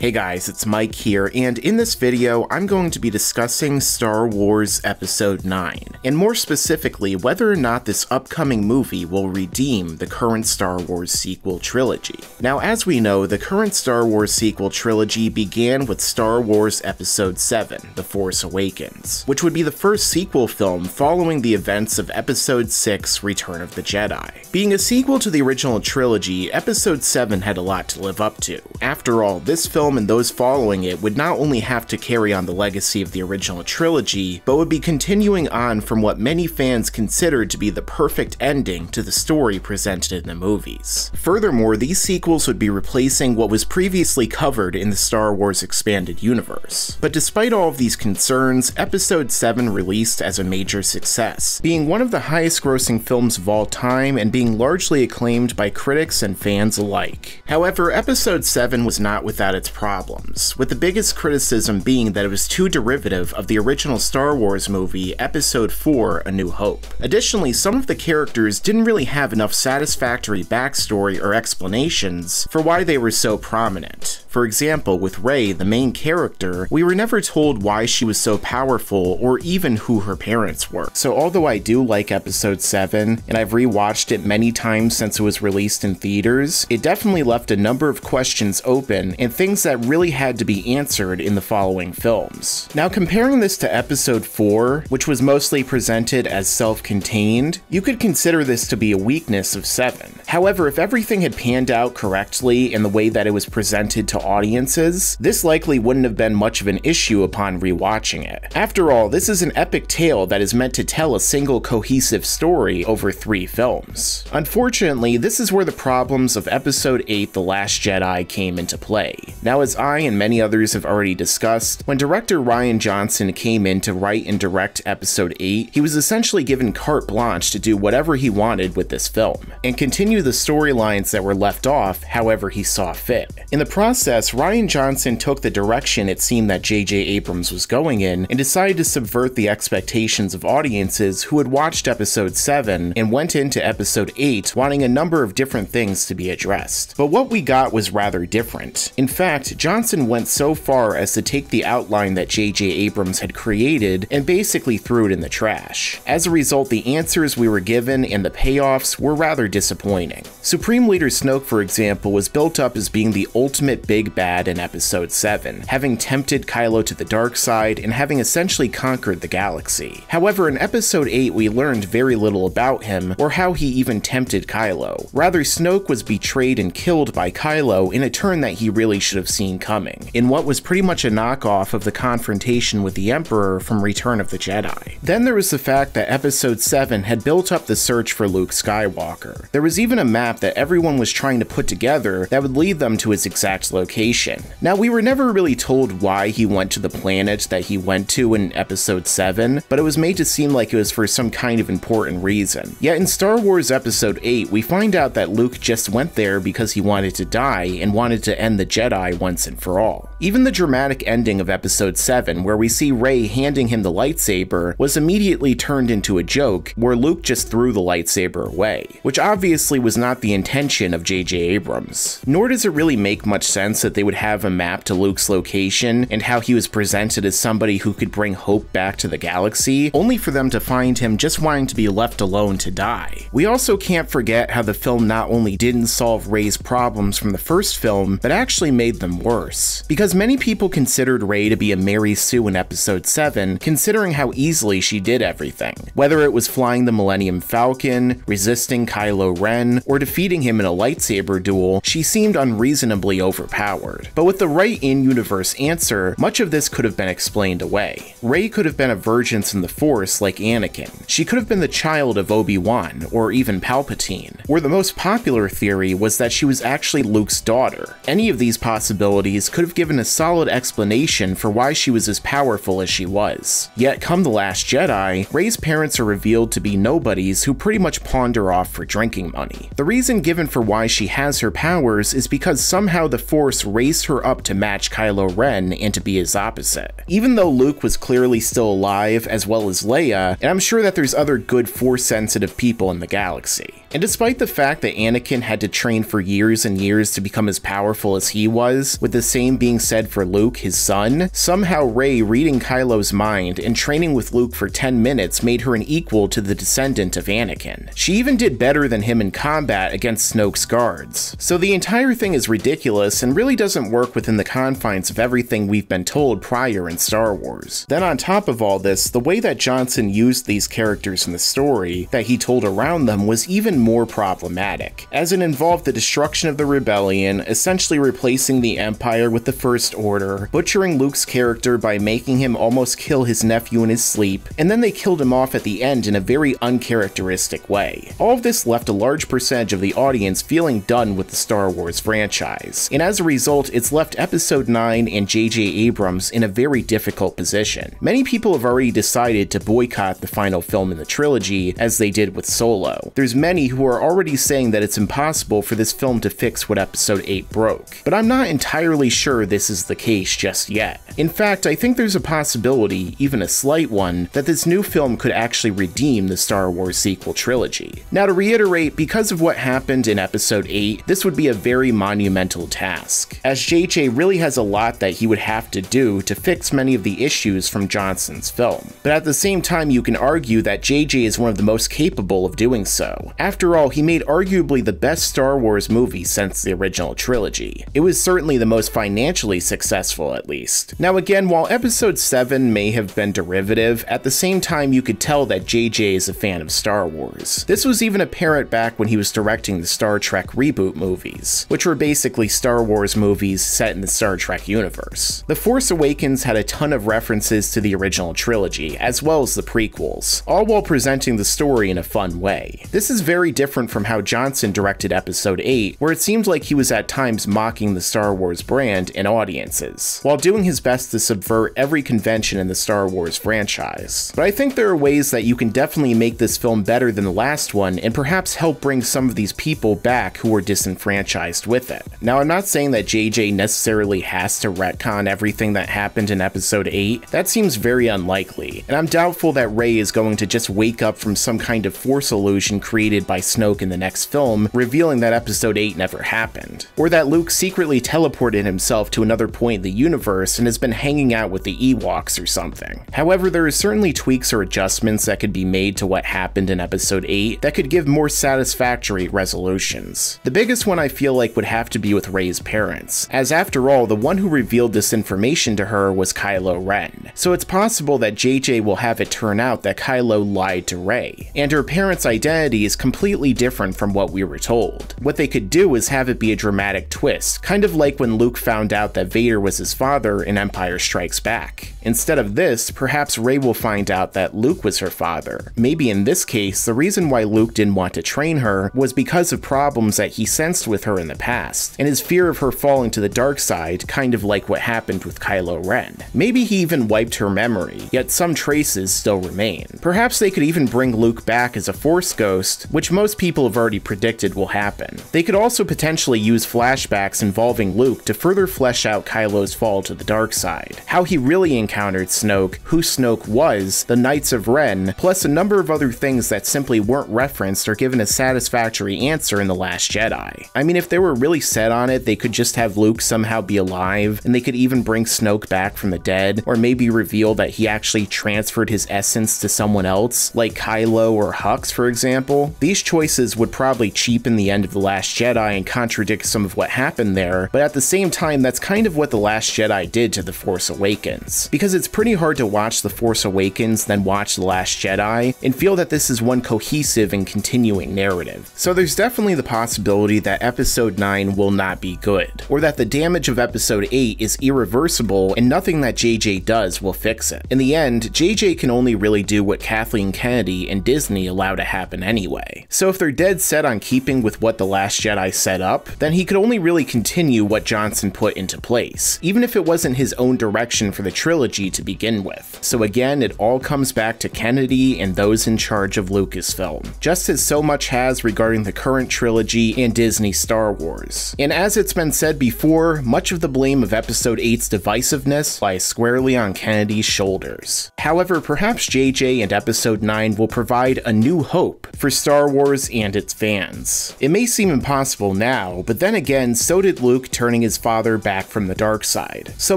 Hey guys, it's Mike here, and in this video, I'm going to be discussing Star Wars Episode 9, and more specifically, whether or not this upcoming movie will redeem the current Star Wars sequel trilogy. Now, as we know, the current Star Wars sequel trilogy began with Star Wars Episode 7, The Force Awakens, which would be the first sequel film following the events of Episode 6, Return of the Jedi. Being a sequel to the original trilogy, Episode 7 had a lot to live up to. After all, this film and those following it would not only have to carry on the legacy of the original trilogy, but would be continuing on from what many fans considered to be the perfect ending to the story presented in the movies. Furthermore, these sequels would be replacing what was previously covered in the Star Wars expanded universe. But despite all of these concerns, Episode 7 released as a major success, being one of the highest grossing films of all time and being largely acclaimed by critics and fans alike. However, Episode 7 was not without its problems, with the biggest criticism being that it was too derivative of the original Star Wars movie, Episode 4, A New Hope. Additionally, some of the characters didn't really have enough satisfactory backstory or explanations for why they were so prominent. For example, with Rey, the main character, we were never told why she was so powerful or even who her parents were. So although I do like Episode 7, and I've rewatched it many times since it was released in theaters, it definitely left a number of questions open and things that really had to be answered in the following films. Now, comparing this to Episode 4, which was mostly presented as self-contained, you could consider this to be a weakness of 7. However, if everything had panned out correctly in the way that it was presented to audiences, this likely wouldn't have been much of an issue upon rewatching it. After all, this is an epic tale that is meant to tell a single cohesive story over 3 films. Unfortunately, this is where the problems of Episode 8, The Last Jedi came into play. Now, as I and many others have already discussed, when director Rian Johnson came in to write and direct Episode 8, he was essentially given carte blanche to do whatever he wanted with this film, and continue the storylines that were left off however he saw fit. In the process, Rian Johnson took the direction it seemed that J.J. Abrams was going in, and decided to subvert the expectations of audiences who had watched Episode 7 and went into Episode 8 wanting a number of different things to be addressed. But what we got was rather different. In fact, Johnson went so far as to take the outline that J.J. Abrams had created and basically threw it in the trash. As a result, the answers we were given and the payoffs were rather disappointing. Supreme Leader Snoke, for example, was built up as being the ultimate big bad in Episode 7, having tempted Kylo to the dark side and having essentially conquered the galaxy. However, in Episode 8, we learned very little about him or how he even tempted Kylo. Rather, Snoke was betrayed and killed by Kylo in a turn that he really should have seen coming, in what was pretty much a knockoff of the confrontation with the Emperor from Return of the Jedi. Then there was the fact that Episode 7 had built up the search for Luke Skywalker. There was even a map that everyone was trying to put together that would lead them to his exact location. Now, we were never really told why he went to the planet that he went to in Episode 7, but it was made to seem like it was for some kind of important reason. Yet in Star Wars Episode 8, we find out that Luke just went there because he wanted to die and wanted to end the Jedi once and for all. Even the dramatic ending of Episode 7, where we see Rey handing him the lightsaber, was immediately turned into a joke, where Luke just threw the lightsaber away, which obviously was not the intention of J.J. Abrams. Nor does it really make much sense that they would have a map to Luke's location and how he was presented as somebody who could bring hope back to the galaxy, only for them to find him just wanting to be left alone to die. We also can't forget how the film not only didn't solve Rey's problems from the first film, but actually made them worse. Because many people considered Rey to be a Mary Sue in Episode 7, considering how easily she did everything. Whether it was flying the Millennium Falcon, resisting Kylo Ren, or defeating him in a lightsaber duel, she seemed unreasonably overpowered. But with the right in-universe answer, much of this could have been explained away. Rey could have been a virgin in the Force like Anakin. She could have been the child of Obi-Wan, or even Palpatine. Or the most popular theory was that she was actually Luke's daughter. Any of these possibilities could have given a solid explanation for why she was as powerful as she was. Yet, come The Last Jedi, Rey's parents are revealed to be nobodies who pretty much pawned her off for drinking money. The reason given for why she has her powers is because somehow the Force raised her up to match Kylo Ren and to be his opposite. Even though Luke was clearly still alive, as well as Leia, and I'm sure that there's other good Force-sensitive people in the galaxy. And despite the fact that Anakin had to train for years and years to become as powerful as he was, with the same being said for Luke, his son, somehow Rey reading Kylo's mind and training with Luke for 10 minutes made her an equal to the descendant of Anakin. She even did better than him in combat against Snoke's guards. So the entire thing is ridiculous and really doesn't work within the confines of everything we've been told prior in Star Wars. Then on top of all this, the way that Johnson used these characters in the story that he told around them was even more problematic, as it involved the destruction of the rebellion, essentially replacing the Empire with the First Order, butchering Luke's character by making him almost kill his nephew in his sleep, and then they killed him off at the end in a very uncharacteristic way. All of this left a large percentage of the audience feeling done with the Star Wars franchise, and as a result, it's left Episode 9 and J.J. Abrams in a very difficult position. Many people have already decided to boycott the final film in the trilogy, as they did with Solo. There's many who are already saying that it's impossible for this film to fix what Episode 8 broke, but I'm not entirely sure this is the case just yet. In fact, I think there's a possibility, even a slight one, that this new film could actually redeem the Star Wars sequel trilogy. Now, to reiterate, because of what happened in Episode 8, this would be a very monumental task, as JJ really has a lot that he would have to do to fix many of the issues from Johnson's film. But at the same time, you can argue that JJ is one of the most capable of doing so. After all, he made arguably the best Star Wars movie since the original trilogy. It was certainly the most financially successful, at least. Now again, while Episode 7 may have been derivative, at the same time you could tell that JJ is a fan of Star Wars. This was even apparent back when he was directing the Star Trek reboot movies, which were basically Star Wars movies set in the Star Trek universe. The Force Awakens had a ton of references to the original trilogy, as well as the prequels, all while presenting the story in a fun way. This is very different from how Johnson directed Episode 8, where it seemed like he was at times mocking the Star Wars brand and audiences, while doing his best to subvert every convention in the Star Wars franchise. But I think there are ways that you can definitely make this film better than the last one, and perhaps help bring some of these people back who were disenfranchised with it. Now, I'm not saying that JJ necessarily has to retcon everything that happened in Episode 8. That seems very unlikely, and I'm doubtful that Rey is going to just wake up from some kind of Force illusion created by Snoke in the next film, revealing that Episode 8 never happened, or that Luke secretly teleported himself to another point in the universe and has been hanging out with the Ewoks or something. However, there are certainly tweaks or adjustments that could be made to what happened in Episode 8 that could give more satisfactory resolutions. The biggest one I feel like would have to be with Rey's parents, as after all, the one who revealed this information to her was Kylo Ren. So it's possible that JJ will have it turn out that Kylo lied to Rey, and her parents' identity is completely different from what we were told. What they could do is have it be a dramatic twist, kind of like when Luke found out that Vader was his father in Empire Strikes Back. Instead of this, perhaps Rey will find out that Luke was her father. Maybe in this case, the reason why Luke didn't want to train her was because of problems that he sensed with her in the past, and his fear of her falling to the dark side, kind of like what happened with Kylo Ren. Maybe he even wiped her memory, yet some traces still remain. Perhaps they could even bring Luke back as a Force ghost, which most people have already predicted will happen. They could also potentially use flashbacks involving Luke to further flesh out Kylo's fall to the dark side, how he really encountered Snoke, who Snoke was, the Knights of Ren, plus a number of other things that simply weren't referenced or given a satisfactory answer in The Last Jedi. I mean, if they were really set on it, they could just have Luke somehow be alive, and they could even bring Snoke back from the dead, or maybe reveal that he actually transferred his essence to someone else, like Kylo or Hux, for example. These choices would probably cheapen the end of The Last Jedi and contradict some of what happened there, but at the same time, that's kind of what The Last Jedi did to The Force Awakens, because it's pretty hard to watch The Force Awakens then watch The Last Jedi and feel that this is one cohesive and continuing narrative. So there's definitely the possibility that Episode 9 will not be good, or that the damage of Episode 8 is irreversible and nothing that JJ does will fix it. In the end, JJ can only really do what Kathleen Kennedy and Disney allow to happen anyway. So if they're dead set on keeping with what The Last Jedi set up, then he could only really continue what Johnson put into place, even if it wasn't his own direction for the trilogy to begin with. So again, it all comes back to Kennedy and those in charge of Lucasfilm, just as so much has regarding the current trilogy and Disney Star Wars. And as it's been said before, much of the blame of Episode 8's divisiveness lies squarely on Kennedy's shoulders. However, perhaps JJ and Episode 9 will provide a new hope for Star Wars and its fans. It may seem impossible now, but then again, so did Luke turning his father back from the dark side. So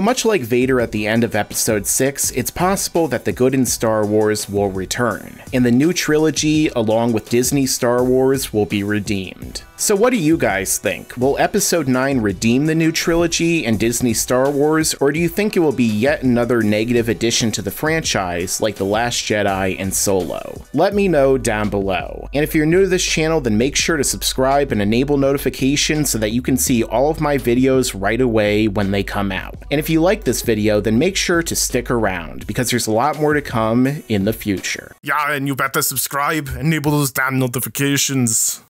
much like Vader at the end of Episode 6, it's possible that the good in Star Wars will return, and the new trilogy, along with Disney Star Wars, will be redeemed. So what do you guys think? Will Episode 9 redeem the new trilogy and Disney Star Wars, or do you think it will be yet another negative addition to the franchise like The Last Jedi and Solo? Let me know down below. And if you're new to this channel, then make sure to subscribe and enable notifications so that you can see all of my videos right away when they come out. And if you like this video, then make sure to stick around, because there's a lot more to come in the future. Yeah, and you better subscribe, enable those damn notifications.